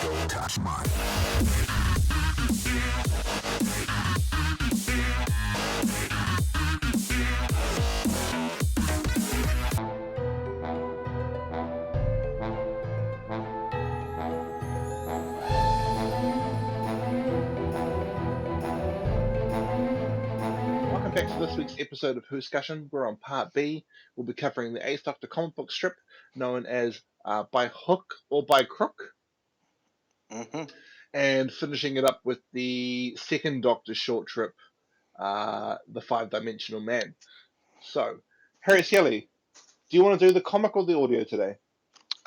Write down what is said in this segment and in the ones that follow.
Don't touch mine. Welcome back to this week's episode of Whoscussion. We're on part B. We'll be covering the Eighth Doctor comic book strip known as By Hook or By Crook, and finishing it up with the second Doctor short trip, The Five-Dimensional Man. So, Harry Shelley, do you want to do the comic or the audio today?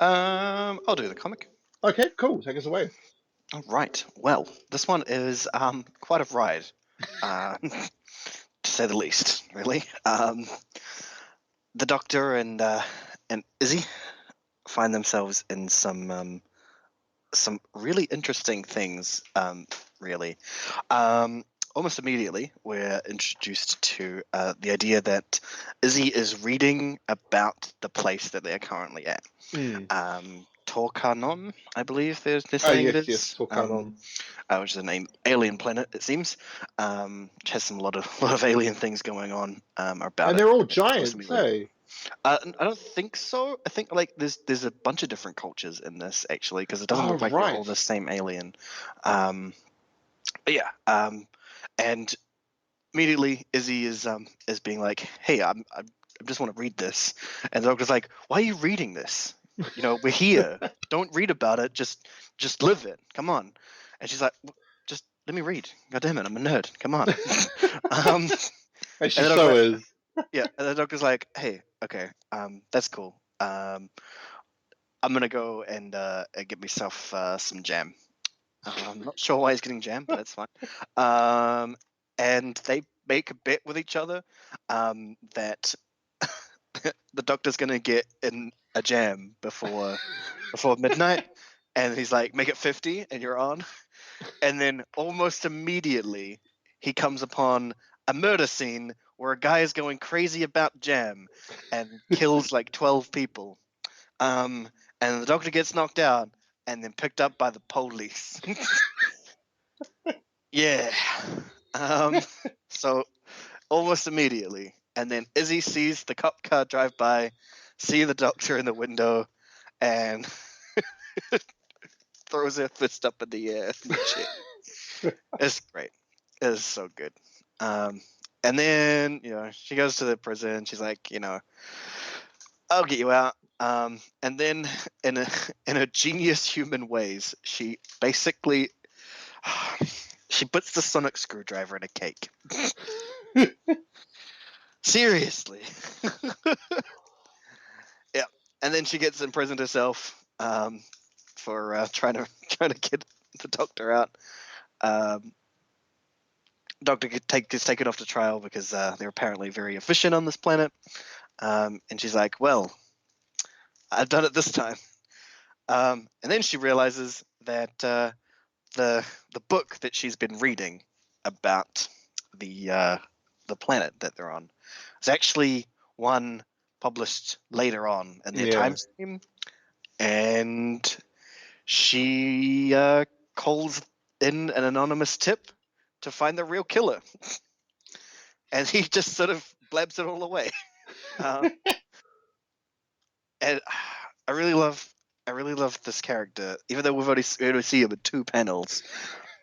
I'll do the comic. Okay, cool. Take us away. All right. Well, this one is quite a ride, to say the least. Really, the Doctor and Izzy find themselves in some really interesting things. Really, almost immediately, we're introduced to the idea that Izzy is reading about the place that they are currently at. Canon, I believe they're saying it is. Yes, Canon. Which is an alien planet, it seems. Which has a lot of alien things going on about it. And they're all giants, eh? I don't think so. I think like there's a bunch of different cultures in this actually, because it doesn't look like they're all the same alien. But yeah, and immediately Izzy is being like, "Hey, I just want to read this," and the Doctor's like, "Why are you reading this? You know, we're here. Don't read about it. Just live it. Come on." And she's like, "Just let me read. God damn it, I'm a nerd. Come on." And she so is. Yeah, and the Doctor's like, "Hey, okay, that's cool. I'm gonna go and get myself some jam. I'm not sure why he's getting jam, but that's fine." And they make a bet with each other that the Doctor's gonna get in a jam before midnight, and he's like, "Make it 50, and you're on." And then almost immediately, he comes upon a murder scene where a guy is going crazy about jam and kills like 12 people. And the Doctor gets knocked out and then picked up by the police. Yeah. So almost immediately. And then Izzy sees the cop car drive by, see the Doctor in the window, and throws her fist up in the air. It's great. It's so good. And then, she goes to the prison. She's like, "I'll get you out." And then in a genius human ways, she basically she puts the sonic screwdriver in a cake. Seriously. Yeah. And then she gets imprisoned herself for trying to get the Doctor out. Doctor gets taken off to trial because they're apparently very efficient on this planet. And she's like, "Well, I've done it this time." And then she realizes that the book that she's been reading about the planet that they're on is actually one published later on in their time stream. And she calls in an anonymous tip to find the real killer. And he just sort of blabs it all away. And I really love this character, even though we've only seen him in 2 panels,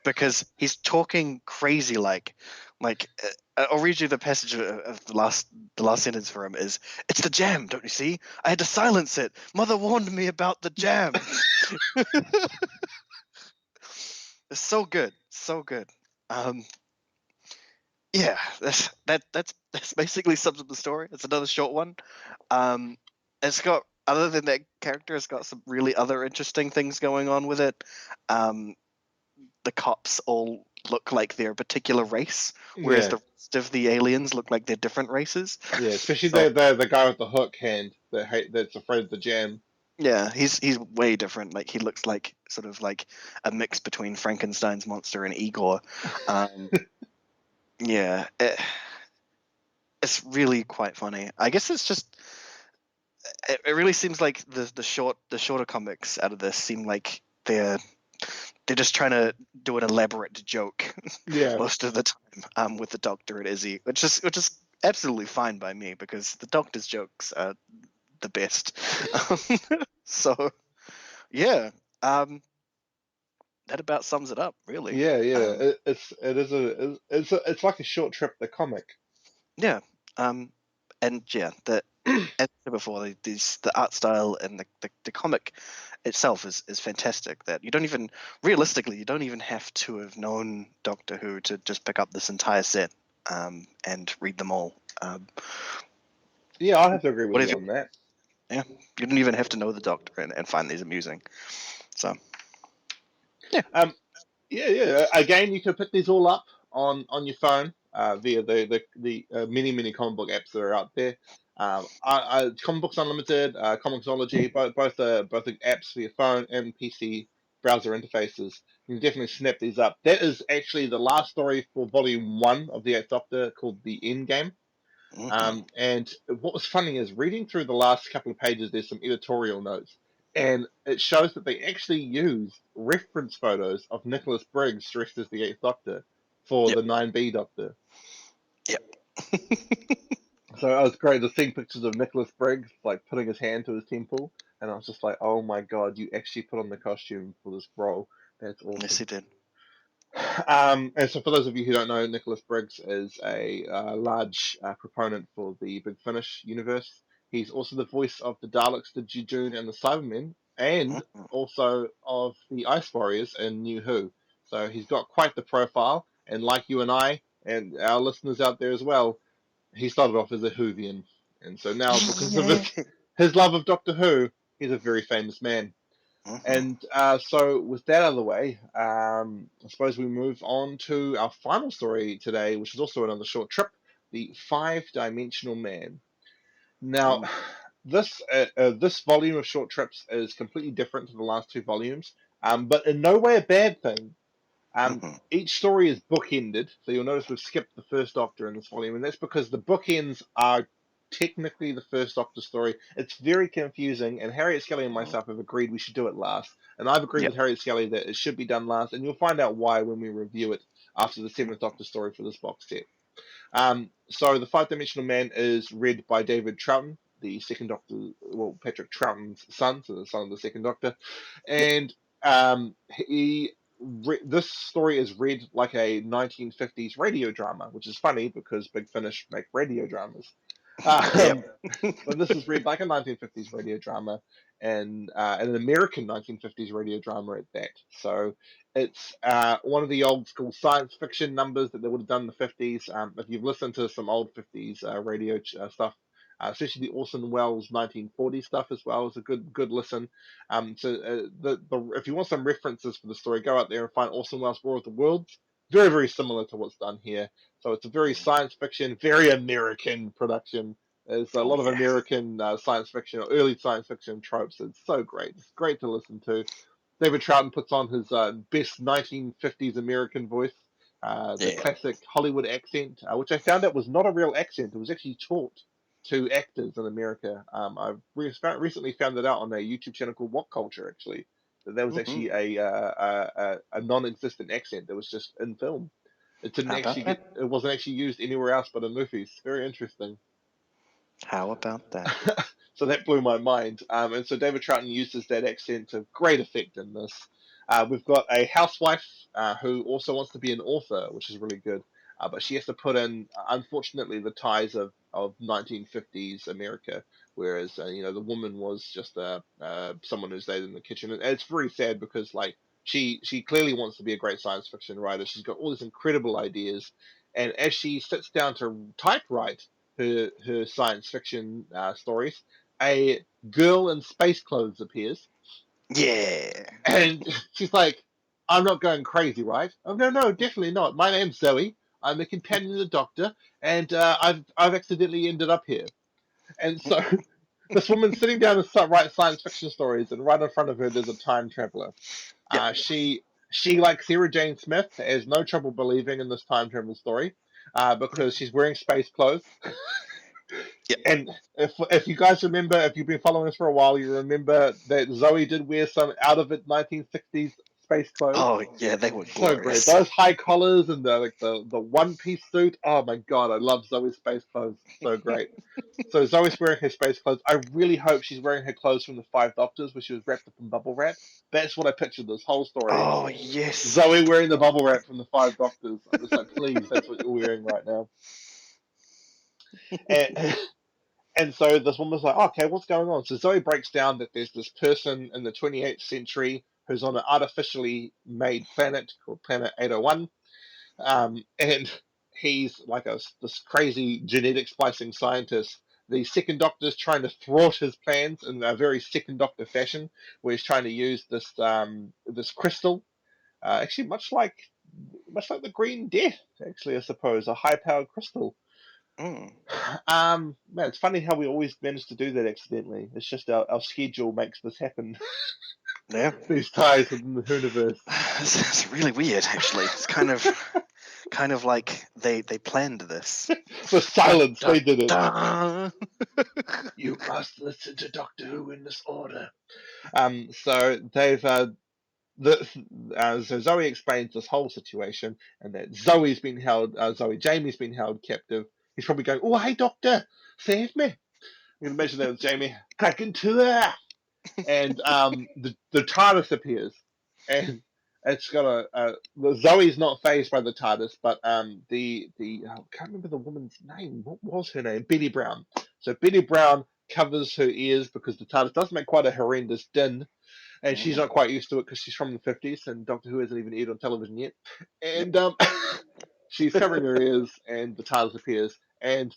because he's talking crazy like I'll read you the passage of the last sentence for him is, "It's the jam, don't you see? I had to silence it. Mother warned me about the jam." It's so good, so good. Yeah, that's basically sums up the story. It's another short one. It's got, other than that character, it's got some really other interesting things going on with it. The cops all look like they're a particular race, whereas the rest of the aliens look like they're different races. Yeah, especially the guy with the hook hand that's afraid of the jam. Yeah, he's way different. Like, he looks like sort of like a mix between Frankenstein's monster and Igor. Yeah, it's really quite funny. I guess it's just, it really seems like the shorter comics out of this seem like they're they're just trying to do an elaborate joke Yeah. most of the time with the Doctor and Izzy, which is absolutely fine by me because the Doctor's jokes are the best. So yeah, that about sums it up, really. Yeah, Um, it's like a short trip, the comic. yeah, and yeah, as I said before, the art style and the comic itself is fantastic. That you don't even have to have known Doctor Who to just pick up this entire set and read them all. Yeah, I have to agree with you Whatever, on that. yeah, you don't even have to know the Doctor and find these amusing. So yeah, Yeah. Again, you can pick these all up on your phone via the many comic book apps that are out there. Comic Books Unlimited, Comixology, both the apps for your phone and PC browser interfaces. You can definitely snap these up. That is actually the last story for Volume One of the Eighth Doctor, called The End Game. And what was funny is reading through the last couple of pages, there's some editorial notes, and it shows that they actually used reference photos of Nicholas Briggs dressed as the Eighth Doctor for yep, the 9B Doctor. yep. So it was great to see pictures of Nicholas Briggs like putting his hand to his temple, and I was just like, "Oh my god, you actually put on the costume for this role. That's Yes, awesome." he did. And so, for those of you who don't know, Nicholas Briggs is a large proponent for the Big Finish universe. He's also the voice of the Daleks, the Jejune, and the Cybermen, and Mhm. also of the Ice Warriors in New Who. So he's got quite the profile. And like you and I, and our listeners out there as well, he started off as a Whovian, and so now, because of Yeah. his love of Doctor Who, he's a very famous man. Mhm. And so, with that out of the way, I suppose we move on to our final story today, which is also another short trip, the Five-Dimensional Man. Now, Ooh. this volume of short trips is completely different to the last two volumes, but in no way a bad thing. Mhm. Each story is bookended, so you'll notice we've skipped the first Doctor in this volume, and that's because the bookends are technically the first Doctor story. It's very confusing, and Harriet Skelly and myself have agreed we should do it last. And I've agreed Yep. with Harriet Skelly that it should be done last, and you'll find out why when we review it after the seventh Doctor story for this box set. So the Five Dimensional Man is read by David Troughton, the second Doctor, well, Patrick Troughton's son, so the son of the second Doctor, Yep. and this story is read like a 1950s radio drama, which is funny because Big Finish make radio dramas. Yep. Um, but this is read like a 1950s radio drama, and an American 1950s radio drama at that. So it's one of the old school science fiction numbers that they would have done in the 50s. If you've listened to some old 50s radio stuff, especially the Orson Welles 1940 stuff as well, is a good listen. If you want some references for the story, go out there and find Orson Welles' War of the Worlds. Very similar to what's done here. So it's a very science fiction, very American production. There's a Oh lot of yeah. American science fiction or early science fiction tropes. It's so great. It's great to listen to. David Troughton puts on his best 1950s American voice, the Yeah. classic Hollywood accent, which I found out was not a real accent. It was actually taught to actors in America. I've recently found it out on a YouTube channel called What Culture, actually. That was Mhm. actually a non-existent accent that was just in film. It didn't How actually about get. that? It wasn't actually used anywhere else but in movies. Very interesting. How about that? So that blew my mind. And so David Troughton uses that accent to great effect in this. We've got a housewife who also wants to be an author, which is really good. But she has to put in, unfortunately, the ties of 1950s America, whereas the woman was just someone who stayed in the kitchen. And it's very sad because she clearly wants to be a great science fiction writer. She's got all these incredible ideas, and as she sits down to typewrite her science fiction stories, a girl in space clothes appears, Yeah. and she's like, "I'm not going crazy, right? Oh no, definitely not. My name's Zoe. I'm a companion of the Doctor, and I've accidentally ended up here." And so this woman's sitting down to write science fiction stories, and right in front of her there's a time traveler. Yep. She like Sarah Jane Smith has no trouble believing in this time travel story, because she's wearing space clothes. Yep. And if you guys remember, if you've been following us for a while, you remember that Zoe did wear some out of it 1960s space clothes. Oh yeah, they were So great. glorious. Those high collars and the one piece suit. Oh my god, I love Zoe's space clothes. So great. So Zoe's wearing her space clothes. I really hope she's wearing her clothes from the Five Doctors, where she was wrapped up in bubble wrap. That's what I pictured this whole story. Oh yes. Zoe wearing the bubble wrap from the Five Doctors. I'm just like, please, that's what you're wearing right now. And, and so this woman's like, okay, what's going on? So Zoe breaks down that there's this person in the 28th century who's on an artificially made planet called Planet 801. And he's like this crazy genetic splicing scientist. The second doctor's trying to thwart his plans in a very second doctor fashion, where he's trying to use this crystal, actually much like the Green Death, actually, I suppose, a high powered crystal. Mm. Man, it's funny how we always manage to do that accidentally. It's just our schedule makes this happen. Yeah. These ties within the universe. It's really weird, actually. It's kind of like they planned this. The silence, Dun, they did it. dun. You must listen to Doctor Who in this order. So they've so Zoe explains this whole situation, and that Jamie's been held captive. He's probably going, "Oh, hey, Doctor, save me!" You can imagine that with Jamie. Crack into her, and the TARDIS appears, and it's got Zoe's not phased by the TARDIS, but I can't remember the woman's name. What was her name? Betty Brown. So Betty Brown covers her ears because the TARDIS does make quite a horrendous din, and she's not quite used to it because she's from the 50s and Doctor Who hasn't even aired on television yet. Yep. And she's covering her ears, and the TARDIS appears, and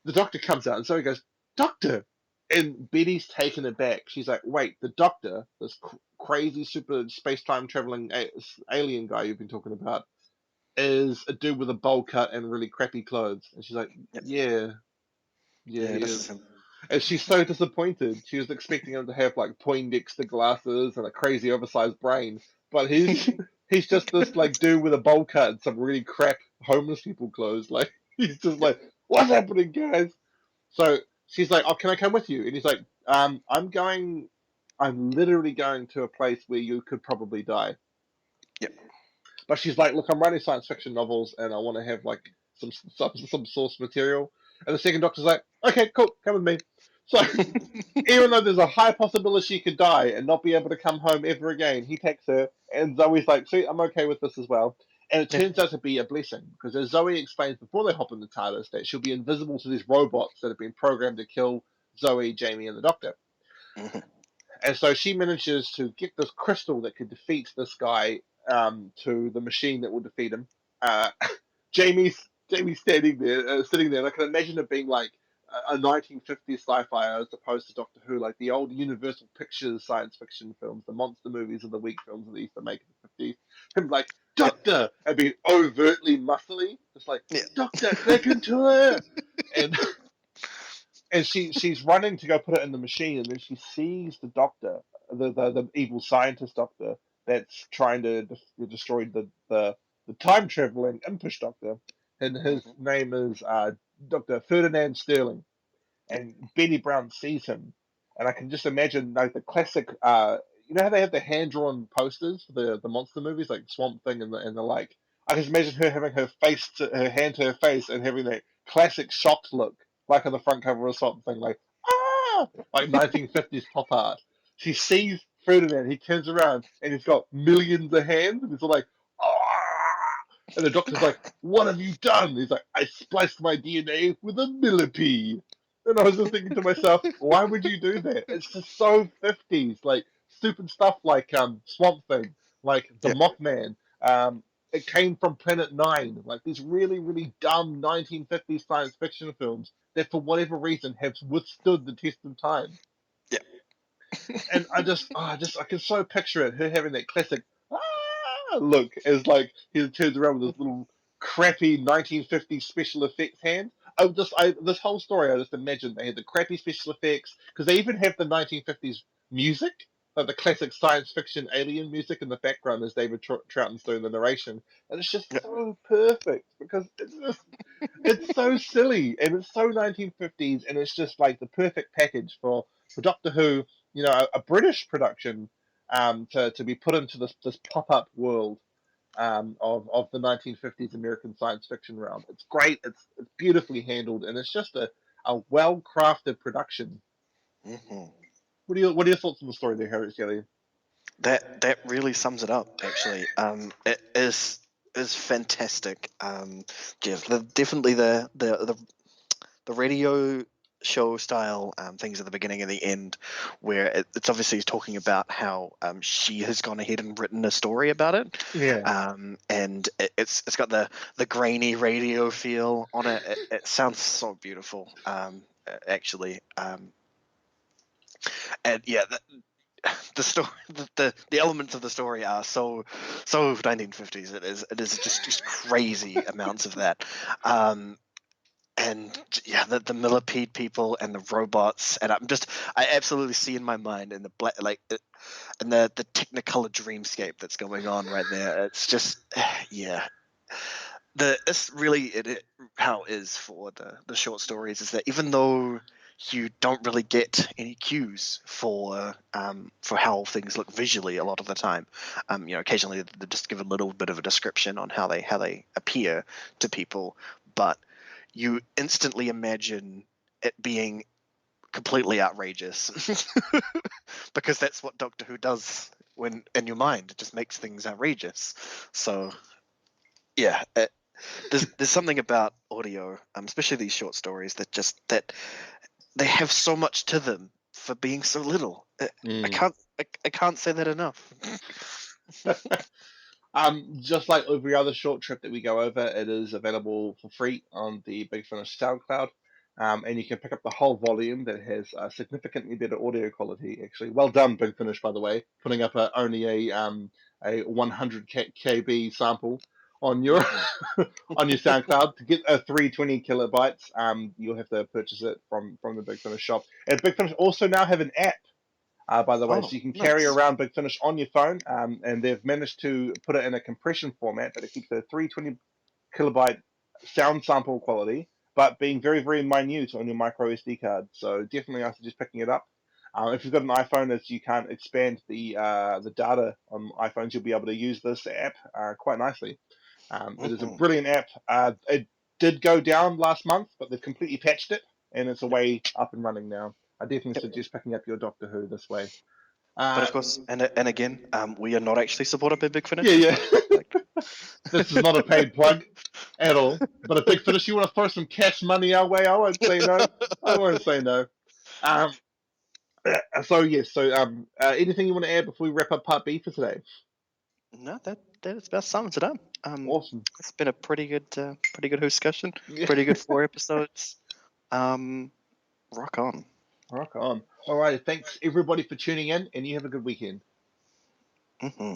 the Doctor comes out, and Zoe goes, "Doctor!" And Betty's taken aback. She's like, "Wait, the Doctor, this crazy super space time traveling alien guy you've been talking about, is a dude with a bowl cut and really crappy clothes?" And she's like, Yep. "Yeah, yeah, Yeah, he this is is." him. And she's so disappointed. She was expecting him to have like Poindexter glasses and a crazy oversized brain, but he's just this like dude with a bowl cut and some really crap homeless people clothes. Like he's just like, "What's happening, guys?" So she's like, "Oh, can I come with you?" And he's like, I'm going. I'm literally going to a place where you could probably die." Yep. But she's like, "Look, I'm writing science fiction novels, and I want to have like some source material." And the second doctor's like, "Okay, cool, come with me." So even though there's a high possibility she could die and not be able to come home ever again, he takes her, and Zoe's like, "See, I'm okay with this as well." And it Yeah. turns out to be a blessing, because as Zoe explains before they hop in the TARDIS, that she'll be invisible to these robots that have been programmed to kill Zoe, Jamie, and the Doctor. Mhm. And so she manages to get this crystal that could defeat this guy, to the machine that will defeat him. Uh, Jamie's Jamie's sitting there, and I can imagine it being like a 1950s sci-fi as opposed to Doctor Who, like the old Universal Pictures science fiction films, the monster movies of the week films that they used to make in the 50s. Him like, Yep. "Doctor," and being overtly muscly, just like, Yeah. "Doctor, click into her," and she's running to go put it in the machine, and then she sees the Doctor, the evil scientist Doctor that's trying to destroy the time traveling impish Doctor, and his Mhm. name is Dr. Ferdinand Sterling. And Betty Brown sees him, and I can just imagine like the classic. You know how they have the hand drawn posters for the monster movies, like Swamp Thing and the like. I can just imagine her having her hand to her face, and having that classic shocked look, like on the front cover of Swamp Thing, like 1950s pop art. She sees Ferdinand. He turns around, and he's got millions of hands, and he's all like, "Ah!" And the doctor's like, "What have you done?" He's like, "I spliced my DNA with a millipede." And I was just thinking to myself, why would you do that? It's just so 50s, like stupid stuff like Swamp Thing, like the Yep. Mothman. It came from Planet Nine, like these really, really dumb 1950s science fiction films that, for whatever reason, have withstood the test of time. Yep. And I can so picture it, her having that classic look as like he turns around with his little crappy 1950s special effects hand. This whole story, I just imagined they had the crappy special effects because they even have the 1950s music, like the classic science fiction alien music in the background as David Troughton's doing the narration, and it's just Yep. so perfect because it's so silly and it's so 1950s, and it's just like the perfect package for Doctor Who. You know, a British production, to be put into this pop-up world of the 1950s American science fiction realm. It's great. It's beautifully handled, and it's just a well-crafted production. Mm-hmm. What are your thoughts on the story there, Harry Kelly? That really sums it up. Actually, it is fantastic. Definitely the radio show style things at the beginning and the end, where it's obviously talking about how she has gone ahead and written a story about it, Yeah. and it's got the grainy radio feel on it. It sounds so beautiful, actually. And yeah, the story, the elements of the story are so 1950s. It is just crazy amounts of that. And yeah, the millipede people and the robots, and I absolutely see in my mind in the black, and the Technicolor dreamscape that's going on right there. It's just yeah. It's really how it is for the short stories is that even though you don't really get any cues for how things look visually a lot of the time, occasionally they just give a little bit of a description on how they appear to people, but you instantly imagine it being completely outrageous because that's what Doctor Who does when in your mind. It just makes things outrageous. So yeah, there's something about audio, especially these short stories, that they have so much to them for being so little. I can't say that enough. Just like every other short trip that we go over, it is available for free on the Big Finish SoundCloud. And you can pick up the whole volume that has significantly better audio quality. Actually, well done, Big Finish, by the way, putting up only a 100 KB sample on your on your SoundCloud. To get a 320 kilobytes. You'll have to purchase it from the Big Finish shop. And Big Finish also now have an app, by the way, so Oh, you can carry nice. around Big Finish on your phone, and they've managed to put it in a compression format that it keeps a 320 kilobyte sound sample quality, but being very, very minute on your micro SD card. So definitely, I suggest picking it up. If you've got an iPhone, as you can't expand the data on iPhones, you'll be able to use this app quite nicely. It is a Mm-hmm. brilliant app. It did go down last month, but they've completely patched it, and it's away up and running now. I definitely Yep. suggest picking up your Doctor Who this way. But Uh, of course, and again, we are not actually supported by Big yeah, Finish. yeah. Like, This is not a paid plug at all. But if Big Finish, you want to throw some cash money our way, I won't say no. I won't say no. Um, so yes. So anything you want to add before we wrap up Part B for today? no, that about sums it up. Awesome. It's been a pretty good discussion. Yeah. Pretty good 4 episodes. Um, rock on. Rock on. All right. Thanks everybody for tuning in, and you have a good weekend. Mm-hmm.